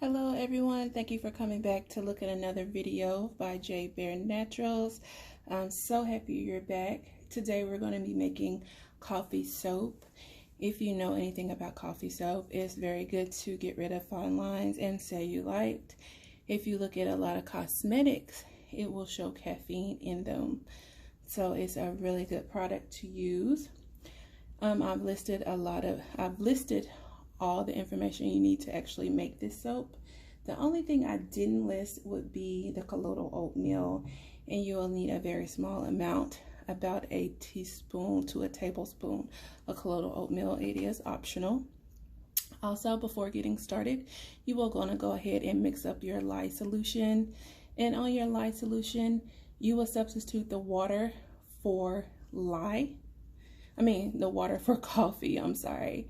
Hello everyone, thank you for coming back to look at another video by J.Bare Naturals. I'm so happy you're back. Today we're going to be making coffee soap. If you know anything about coffee soap, it's very good to get rid of fine lines and cellulite. If you look at a lot of cosmetics, it will show caffeine in them. So it's a really good product to use. I've listed all the information you need to actually make this soap. The only thing I didn't list would be the colloidal oatmeal, and you will need a very small amount, about a teaspoon to a tablespoon of colloidal oatmeal. It is optional. Also, before getting started, you will want to go ahead and mix up your lye solution, and on your lye solution you will substitute the water for the water for coffee, I'm sorry.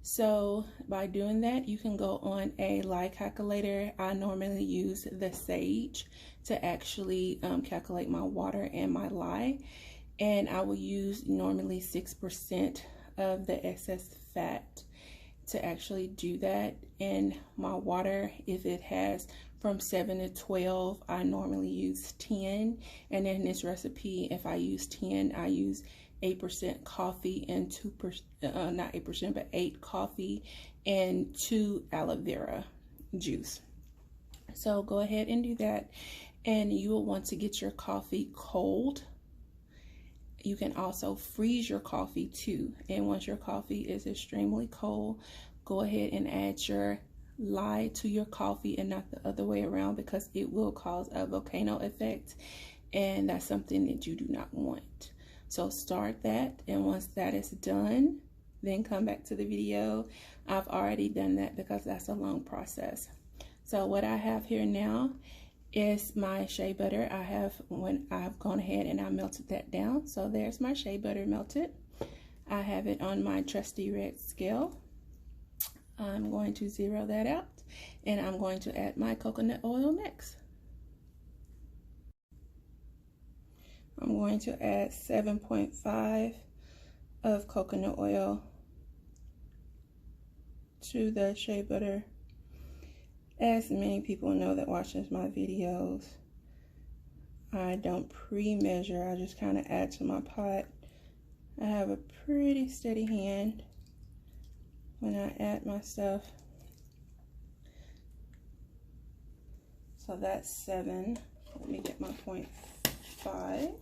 So by doing that, you can go on a lye calculator. I normally use the Sage to actually calculate my water and my lye, and I will use normally 6% of the excess fat to actually do that. And my water, if it has from 7 to 12, I normally use 10, and in this recipe, if I use 10, I use 8% coffee and 2%, not 8%, but 8 coffee and 2 aloe vera juice. So go ahead and do that, and you will want to get your coffee cold. You can also freeze your coffee too, and once your coffee is extremely cold, go ahead and add your lye to your coffee and not the other way around, because it will cause a volcano effect, and that's something that you do not want. So start that, and once that is done, then come back to the video. I've already done that because that's a long process. So what I have here now is my shea butter. I've gone ahead and I melted that down. So there's my shea butter melted. I have it on my trusty red scale. I'm going to zero that out, and I'm going to add my coconut oil next. I'm going to add 7.5 of coconut oil to the shea butter. As many people know that watches my videos, I don't pre-measure. I just kind of add to my pot. I have a pretty steady hand when I add my stuff. So that's 7. Let me get my 0.5.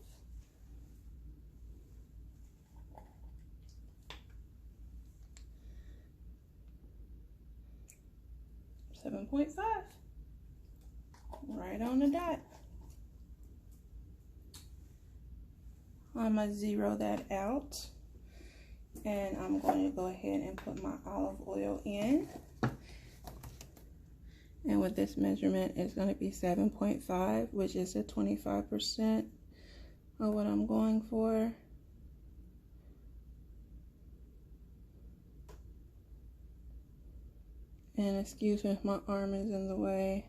7.5, right on the dot. I'm gonna zero that out, and I'm going to go ahead and put my olive oil in. And with this measurement, it's going to be 7.5, which is a 25% of what I'm going for. And excuse me if my arm is in the way.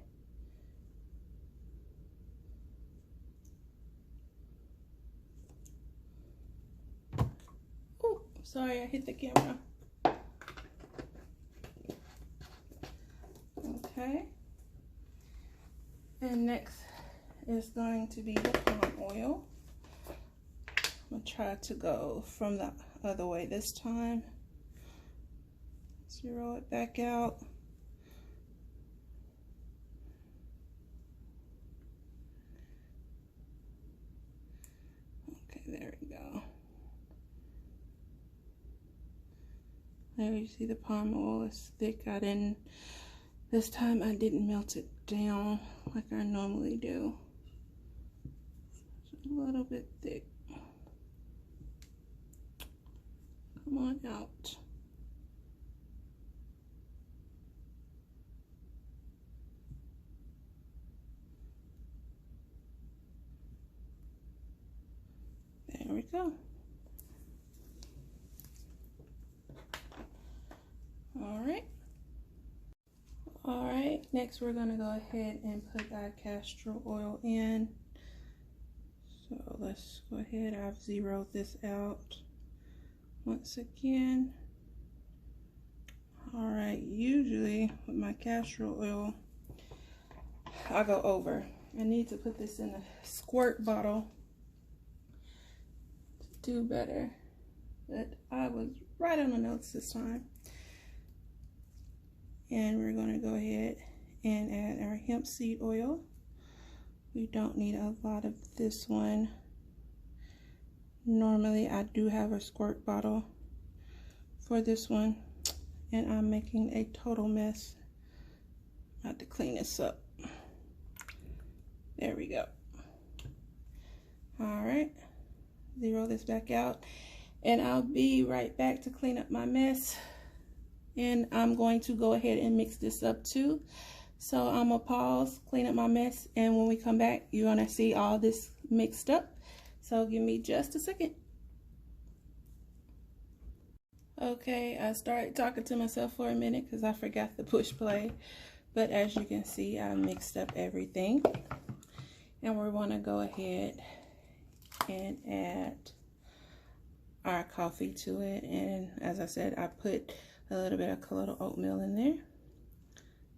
Oh, sorry, I hit the camera. Okay. And next is going to be the palm oil. I'm going to try to go from the other way this time. Zero it back out. There we go. There you see the palm oil is thick. This time I didn't melt it down like I normally do. It's a little bit thick. Come on out. There we go. All right, next we're gonna go ahead and put our castor oil in. So let's go ahead. I've zeroed this out once again. All right, usually with my castor oil, I go over. I need to put this in a squirt bottle to do better. But I was right on the notes this time. And we're going to go ahead and add our hemp seed oil. We don't need a lot of this one. Normally I do have a squirt bottle for this one, and I'm making a total mess. I have to clean this up. There we go. All right, zero this back out, and I'll be right back to clean up my mess. And I'm going to go ahead and mix this up too. So I'm gonna pause, clean up my mess, and when we come back, you're gonna see all this mixed up. So give me just a second. Okay, I started talking to myself for a minute because I forgot to push play. But as you can see, I mixed up everything. And we're gonna go ahead and add our coffee to it. And as I said, I put a little bit of colored oatmeal in there.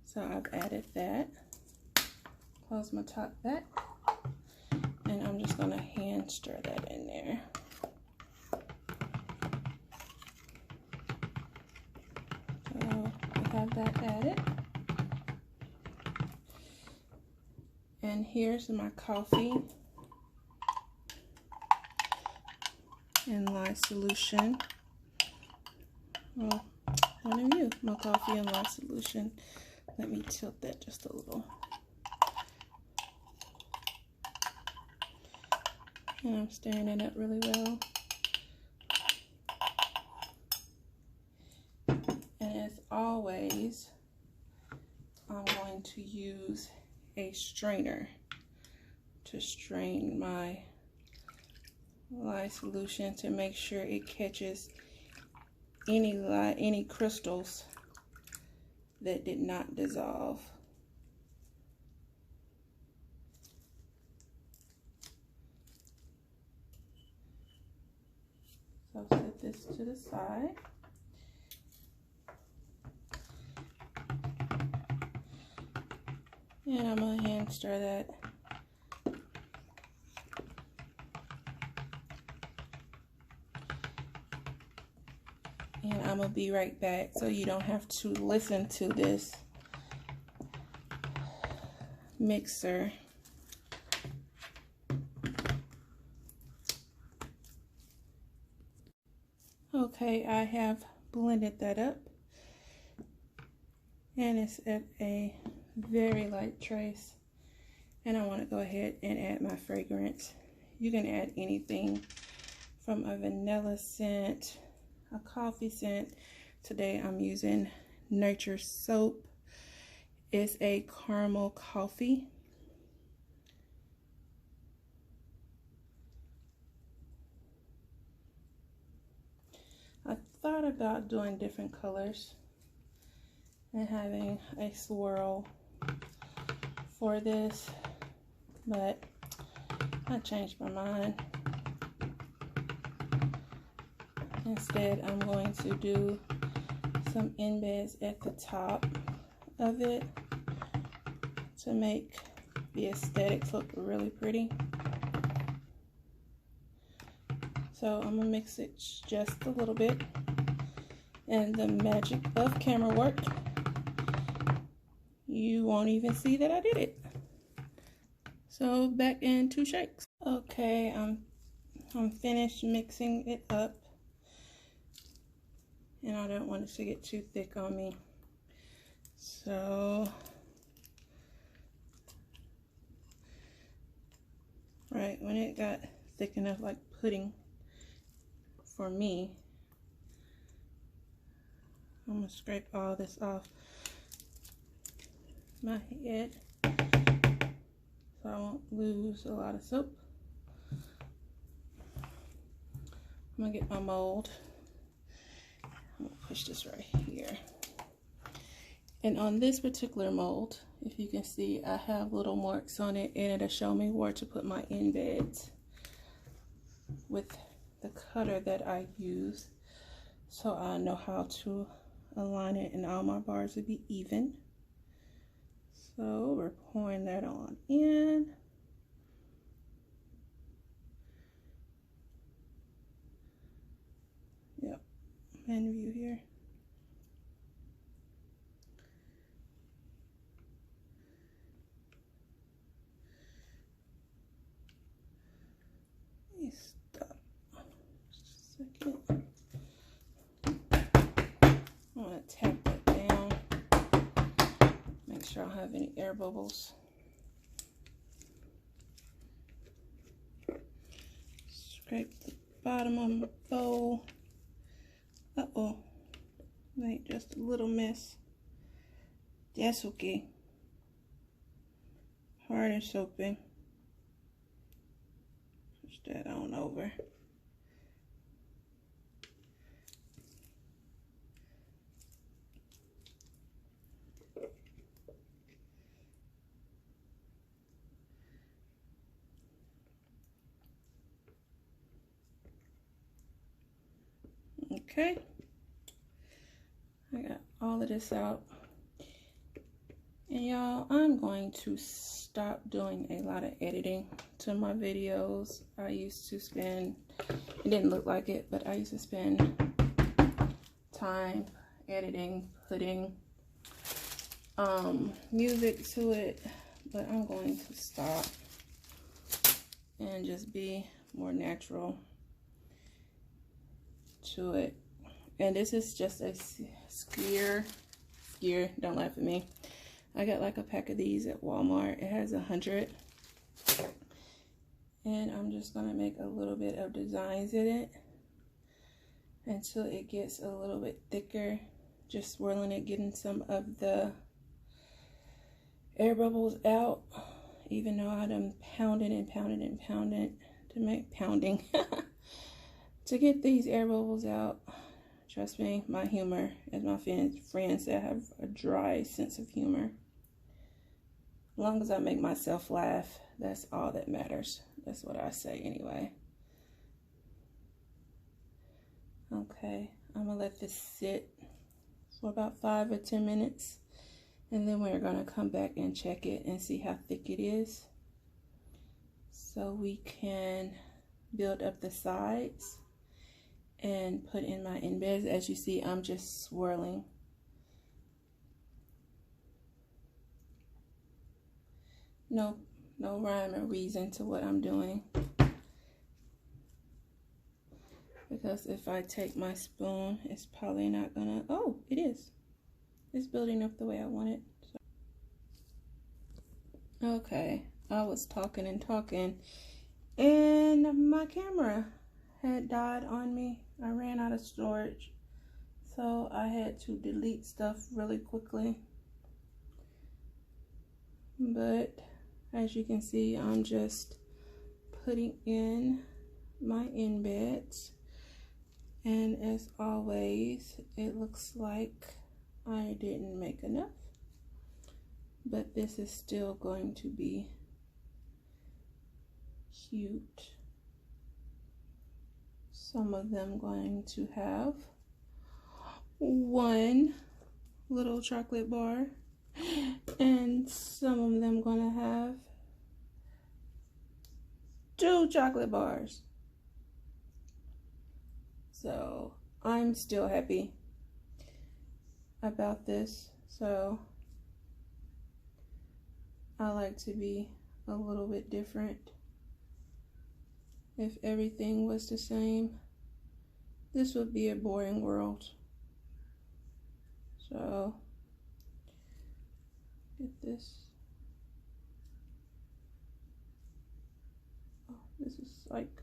So I've added that. Close my top back. And I'm just gonna hand stir that in there. So I have that added. And here's my coffee and lye solution. Well, one of you, my coffee and lye solution. Let me tilt that just a little. And I'm stirring it up really well. And as always, I'm going to use a strainer to strain my lye solution to make sure it catches any crystals that did not dissolve. So set this to the side. And I'm gonna hand stir that. And I'm gonna be right back so you don't have to listen to this mixer. Okay, I have blended that up, and it's at a very light trace. And I want to go ahead and add my fragrance. You can add anything from a vanilla scent, a coffee scent. Today I'm using Nature Soap. It's a caramel coffee. I thought about doing different colors and having a swirl for this, but I changed my mind. Instead, I'm going to do some embeds at the top of it to make the aesthetics look really pretty. So I'm gonna mix it just a little bit, and the magic of camera work, you won't even see that I did it. So back in 2 shakes. Okay, I'm finished mixing it up, and I don't want it to get too thick on me. So right when it got thick enough, like pudding for me, I'm gonna scrape all this off my head so I won't lose a lot of soap. I'm gonna get my mold. I'm gonna push this right here. And on this particular mold, if you can see, I have little marks on it, and it'll show me where to put my embeds with the cutter that I use, so I know how to align it and all my bars will be even. So we're pouring that on in. Yep, end view here. Let me stop just a second. I'm gonna tap that down. Make sure I don't have any air bubbles. Scrape the bottom of my bowl. Uh-oh. Made just a little mess. That's okay. Hard and soaping. Push that on over. Okay. I got all of this out. And y'all, I'm going to stop doing a lot of editing to my videos. I used to spend, it didn't look like it, but I used to spend time editing, putting music to it, but I'm going to stop and just be more natural to it. And this is just a skier, don't laugh at me. I got like a pack of these at Walmart. It has 100. And I'm just gonna make a little bit of designs in it until it gets a little bit thicker. Just swirling it, getting some of the air bubbles out. Even though I done pounded and pounded and pounded to make pounding to get these air bubbles out. Trust me, my humor, as my friends say, I have a dry sense of humor. As long as I make myself laugh, that's all that matters. That's what I say anyway. Okay, I'm gonna let this sit for about 5 or 10 minutes. And then we're gonna come back and check it and see how thick it is. So we can build up the sides and put in my embeds. As you see, I'm just swirling. No rhyme or reason to what I'm doing. Because if I take my spoon, it's probably not gonna, oh, it is. It's building up the way I want it. So. Okay, I was talking and talking, and my camera had died on me. I ran out of storage, so I had to delete stuff really quickly. But as you can see, I'm just putting in my embeds, and as always, it looks like I didn't make enough, but this is still going to be cute. Some of them going to have one little chocolate bar, and some of them gonna have 2 chocolate bars. So I'm still happy about this. So I like to be a little bit different. If everything was the same, this would be a boring world. So get this. Oh, this is like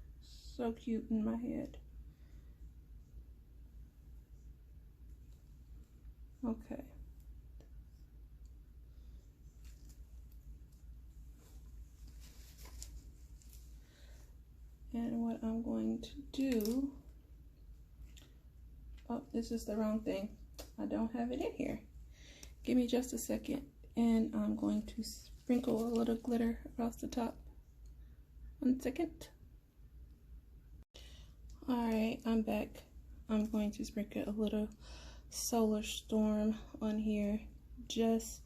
so cute in my head. Okay. And what I'm going to do, oh, this is the wrong thing. I don't have it in here. Give me just a second, and I'm going to sprinkle a little glitter across the top. 1 second. All right, I'm back. I'm going to sprinkle a little solar storm on here, just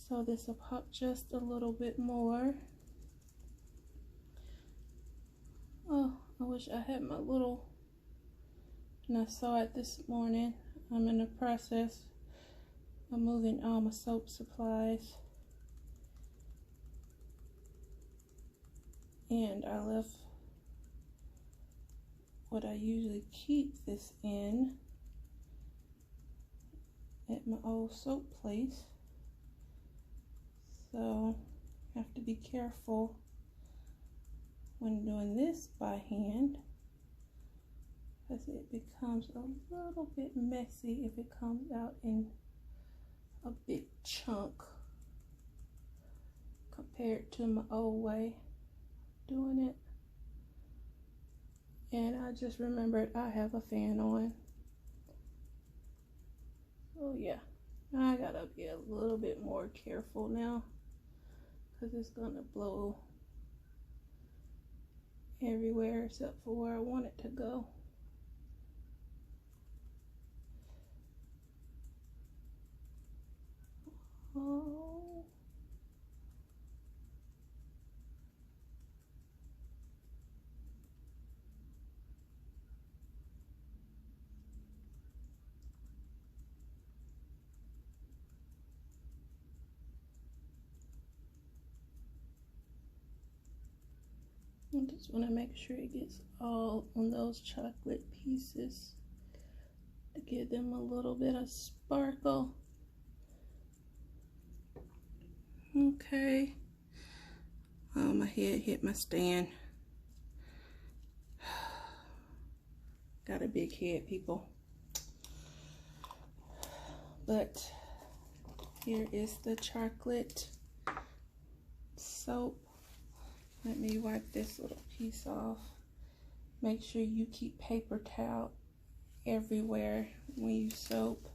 So this will pop just a little bit more. Oh, I wish I had my little, and I saw it this morning. I'm in the process of moving all my soap supplies. And I left what I usually keep this in at my old soap place. So I have to be careful when doing this by hand, because it becomes a little bit messy if it comes out in a big chunk compared to my old way doing it. And I just remembered I have a fan on. Oh yeah, I gotta be a little bit more careful now, because it's gonna blow everywhere except for where I want it to go. Oh. I just want to make sure it gets all on those chocolate pieces to give them a little bit of sparkle. Okay. Oh, my head hit my stand. Got a big head, people. But here is the chocolate soap. Let me wipe this little piece off. Make sure you keep paper towel everywhere when you soap,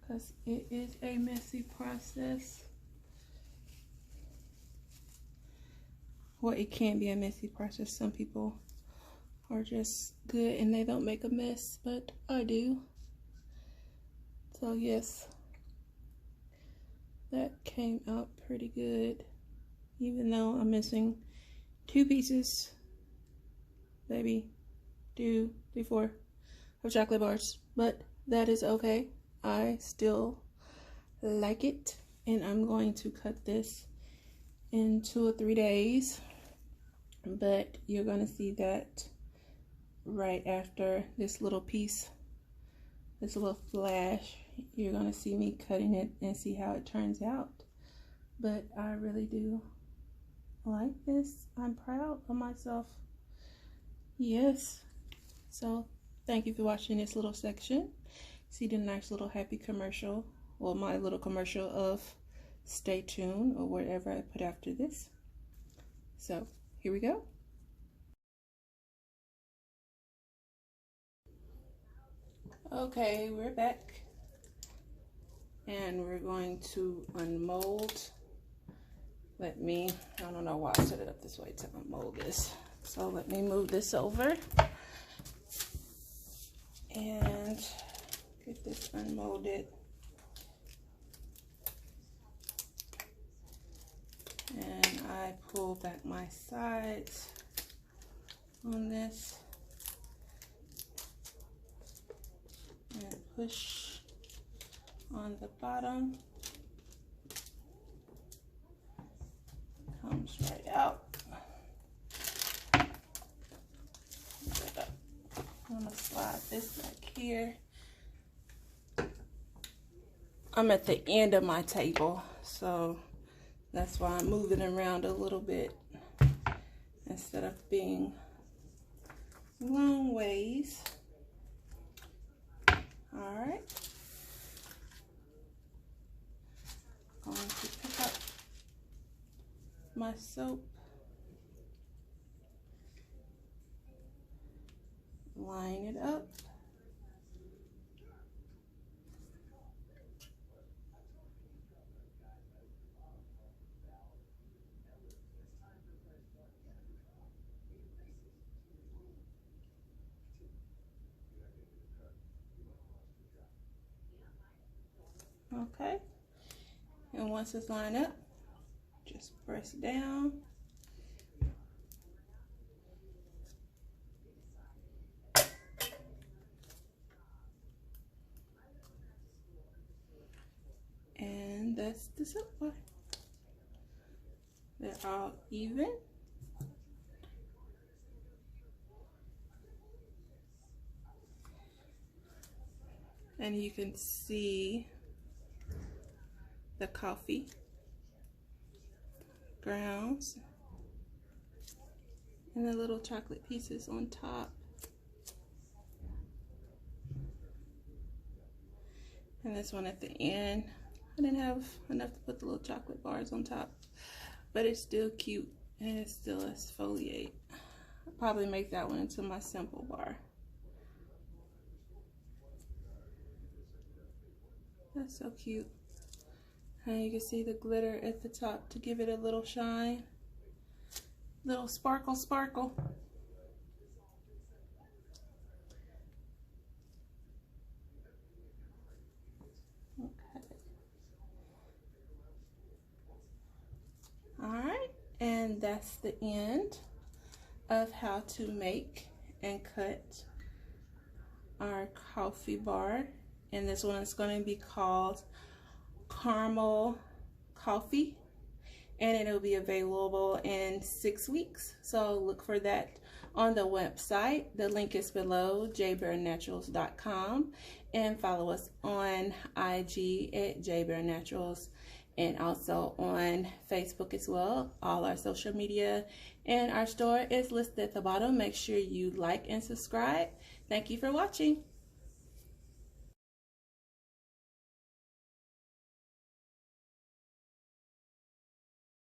because it is a messy process. Well, it can be a messy process. Some people are just good and they don't make a mess, but I do. So yes, that came out pretty good, even though I'm missing 2 pieces, maybe 2, 3, 4 of chocolate bars, but that is okay. I still like it, and I'm going to cut this in 2 or 3 days, but you're going to see that right after this little piece, this little flash. You're going to see me cutting it and see how it turns out. But I really do like this. I'm proud of myself. Yes. So thank you for watching this little section. See the nice little happy commercial, or my little commercial of stay tuned, or whatever I put after this. So here we go. Okay, we're back, and we're going to unmold. I don't know why I set it up this way to unmold this. So let me move this over and get this unmolded. And I pull back my sides on this and push on the bottom. Comes right out. I'm gonna slide this back here. I'm at the end of my table, so that's why I'm moving around a little bit instead of being long ways. All right. Going to pick up my soap, line it up. Okay, And once it's lined up, just press down. And that's the soap bar. They're all even. And you can see the coffee grounds and the little chocolate pieces on top. And this one at the end, I didn't have enough to put the little chocolate bars on top, but it's still cute and it's still exfoliate. I'll probably make that one into my simple bar. That's so cute. And you can see the glitter at the top to give it a little shine. Little sparkle, sparkle. Okay. All right, and that's the end of how to make and cut our coffee bar. And this one is going to be called Caramel Coffee, and it'll be available in 6 weeks, so look for that on the website. The link is below, jbarenaturals.com, and follow us on IG at J.Bare Naturals, and also on Facebook as well. All our social media and our store is listed at the bottom. Make sure you like and subscribe. Thank you for watching.